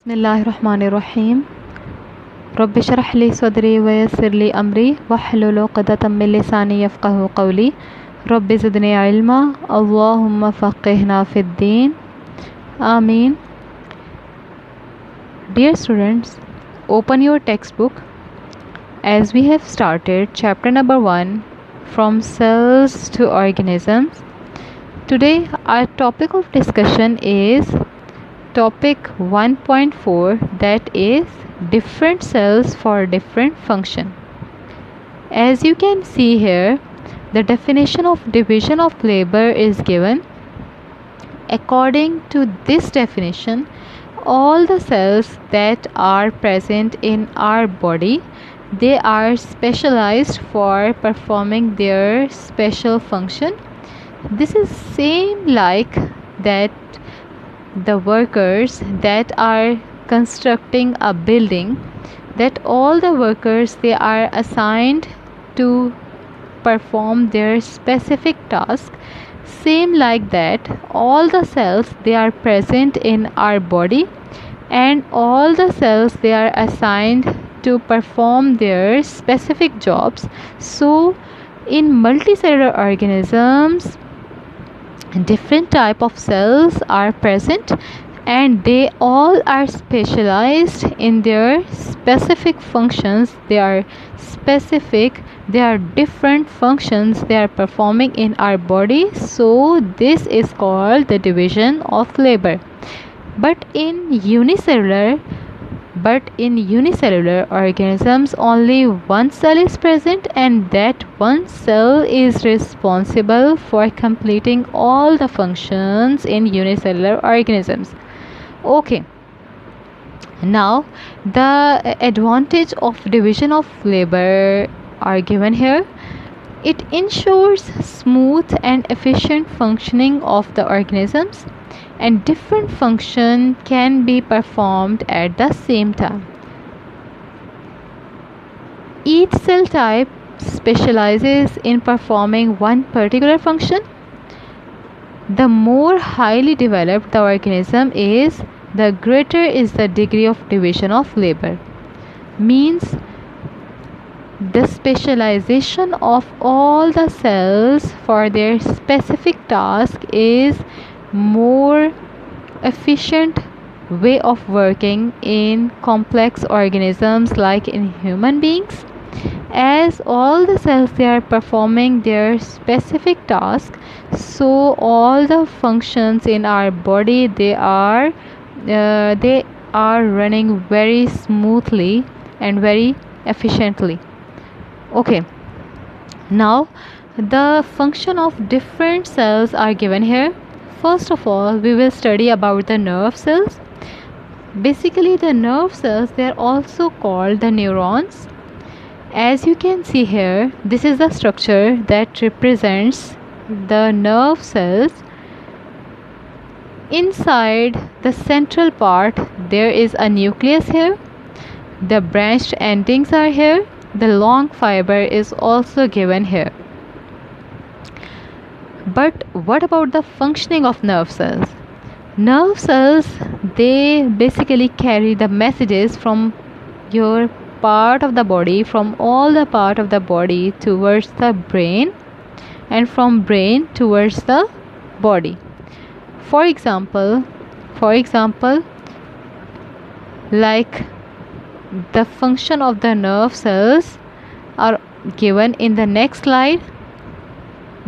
Bismillahirrahmanirrahim. Rabbi shrah li sadri wa yassir li amri wahlul 'uqdatam min lisani yafqahu qawli. Rabbi zidni ilma. Allahumma faqihna fid din. Ameen. Dear students, open your textbook as we have started chapter number 1 from cells to organisms. Today our topic of discussion is topic 1.4, that is different cells for different function. As you can see here, the definition of division of labor is given. According to this definition, all the cells that are present in our body, they are specialized for performing their special function. This is same like that the workers that are constructing a building, that all the workers, they are assigned to perform their specific task. Same like that, all the cells, they are present in our body, and all the cells, they are assigned to perform their specific jobs. So in multicellular organisms, different type of cells are present, and they all are specialized in their specific functions. They are specific, they are different functions they are performing in our body. So this is called the division of labor. But in unicellular organisms, only one cell is present, and that one cell is responsible for completing all the functions in unicellular organisms. Okay, now the advantage of division of labor are given here. It ensures smooth and efficient functioning of the organisms, and different function can be performed at the same time. Each cell type specializes in performing one particular function. The more highly developed the organism is, the greater is the degree of division of labor. Means the specialization of all the cells for their specific task is more efficient way of working in complex organisms like in human beings. As all the cells, they are performing their specific task, so all the functions in our body, they are running very smoothly and very efficiently. Okay, now the function of different cells are given here. First of all, we will study about the nerve cells. Basically, the nerve cells, they are also called the neurons. As you can see here, this is the structure that represents the nerve cells. Inside the central part, there is a nucleus here. The branched endings are here. The long fiber is also given here. But what about the functioning of nerve cells? Nerve cells, they basically carry the messages from your part of the body, from all the part of the body towards the brain, and from brain towards the body. For example, like the function of the nerve cells are given in the next slide.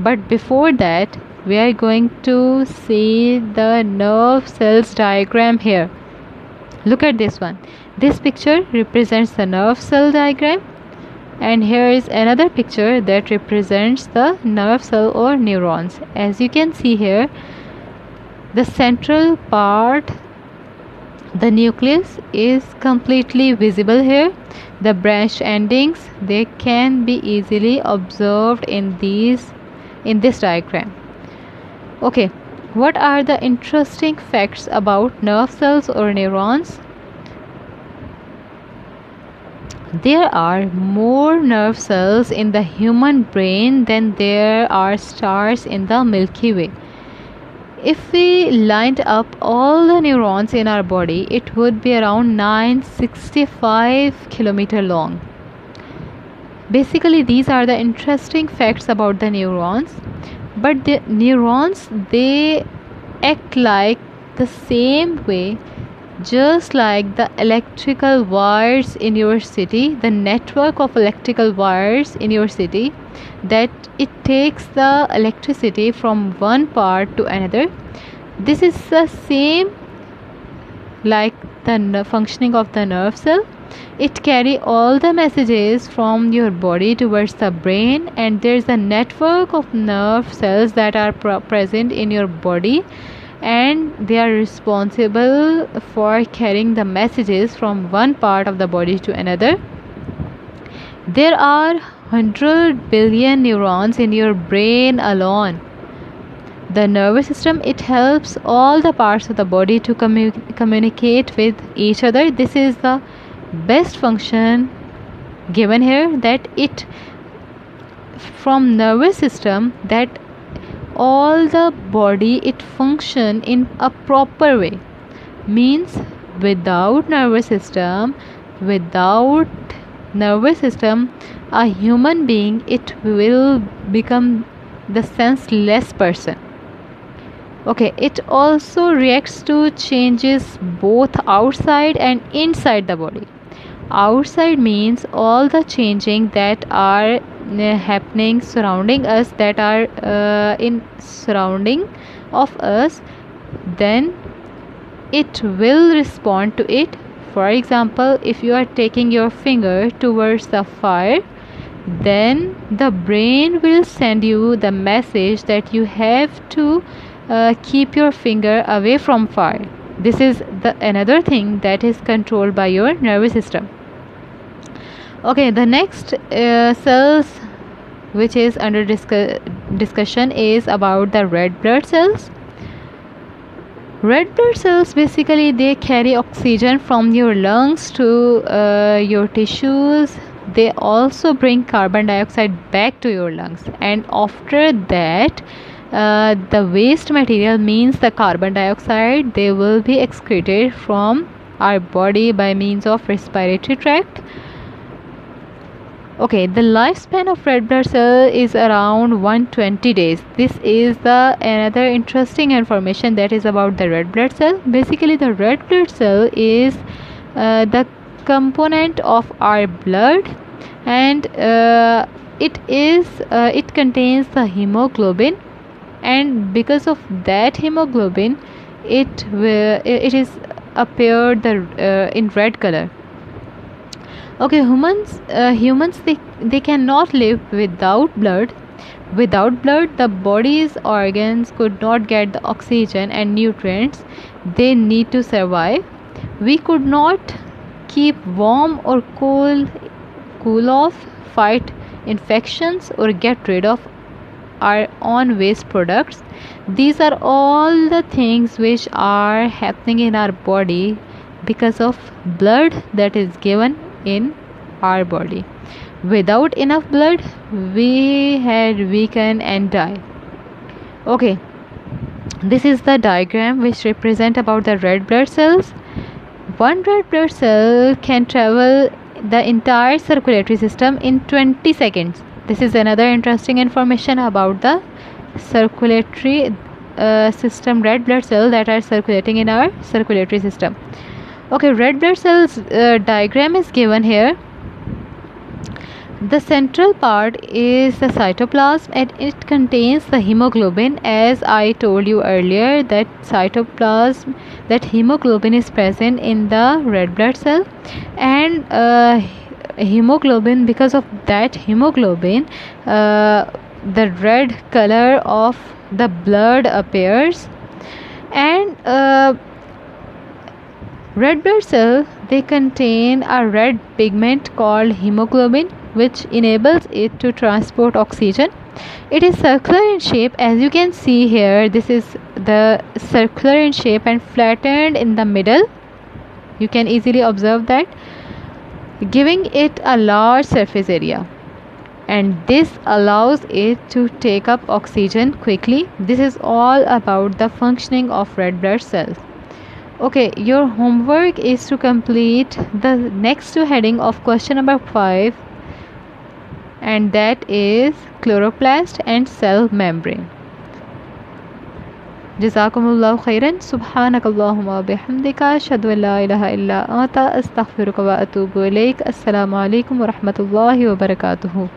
But before that, we are going to see the nerve cells diagram here. Look at this one. This picture represents the nerve cell diagram, and here is another picture that represents the nerve cell or neurons. As you can see here, the central part, the nucleus, is completely visible here. The branched endings, they can be easily observed in this diagram. Okay, what are the interesting facts about nerve cells or neurons? There are more nerve cells in the human brain than there are stars in the Milky Way. If we lined up all the neurons in our body, it would be around 965 kilometer long. Basically, these are the interesting facts about the neurons. But the neurons, they act like the same way, just like the electrical wires in your city, the network of electrical wires in your city, that it takes the electricity from one part to another. This is the same like the functioning of the nerve cell. It carry all the messages from your body towards the brain, and there is a network of nerve cells that are present in your body, and they are responsible for carrying the messages from one part of the body to another. There are 100 billion neurons in your brain alone. The nervous system, it helps all the parts of the body to communicate with each other. This is the best function given here, that it from nervous system, that all the body it function in a proper way. Means without nervous system, a human being, it will become the senseless person. Okay, it also reacts to changes both outside and inside the body. Outside means all the changing that are happening surrounding us, that are in surrounding of us, then it will respond to it. For example, if you are taking your finger towards the fire, then the brain will send you the message that you have to keep your finger away from fire. This is the another thing that is controlled by your nervous system. Okay, the next cells which is under discussion is about the red blood cells. Red blood cells, basically they carry oxygen from your lungs to your tissues. They also bring carbon dioxide back to your lungs, and after that the waste material, means the carbon dioxide, they will be excreted from our body by means of respiratory tract. Okay, the lifespan of red blood cell is around 120 days. This is the another interesting information that is about the red blood cell. Basically, the red blood cell is the component of our blood, and it contains the hemoglobin, and because of that hemoglobin, it is appeared in red color. Okay, humans they cannot live without blood. Without blood, the body's organs could not get the oxygen and nutrients they need to survive. We could not keep warm or cool off, fight infections, or get rid of our own waste products. These are all the things which are happening in our body because of blood that is given in our body. Without enough blood, we had weaken and die. Okay, this is the diagram which represent about the red blood cells. One red blood cell can travel the entire circulatory system in 20 seconds. This is another interesting information about the circulatory system, red blood cells that are circulating in our circulatory system. Okay, red blood cells diagram is given here. The central part is the cytoplasm, and it contains the hemoglobin. As I told you earlier, that cytoplasm, that hemoglobin is present in the red blood cell, and hemoglobin, because of that hemoglobin, the red color of the blood appears. And red blood cells, they contain a red pigment called hemoglobin, which enables it to transport oxygen. It is circular in shape, as you can see here. This is the circular in shape and flattened in the middle. You can easily observe that, giving it a large surface area. and this allows it to take up oxygen quickly. This is all about the functioning of red blood cells. Okay, your homework is to complete the next two heading of question number 5, and that is chloroplast and cell membrane. Jazakumullahu khairan. Subhanakallahumma bihamdika ashhadu an la ilaha illa anta astaghfiruka wa atubu ilaik. Assalamu alaikum wa rahmatullahi wa barakatuhu.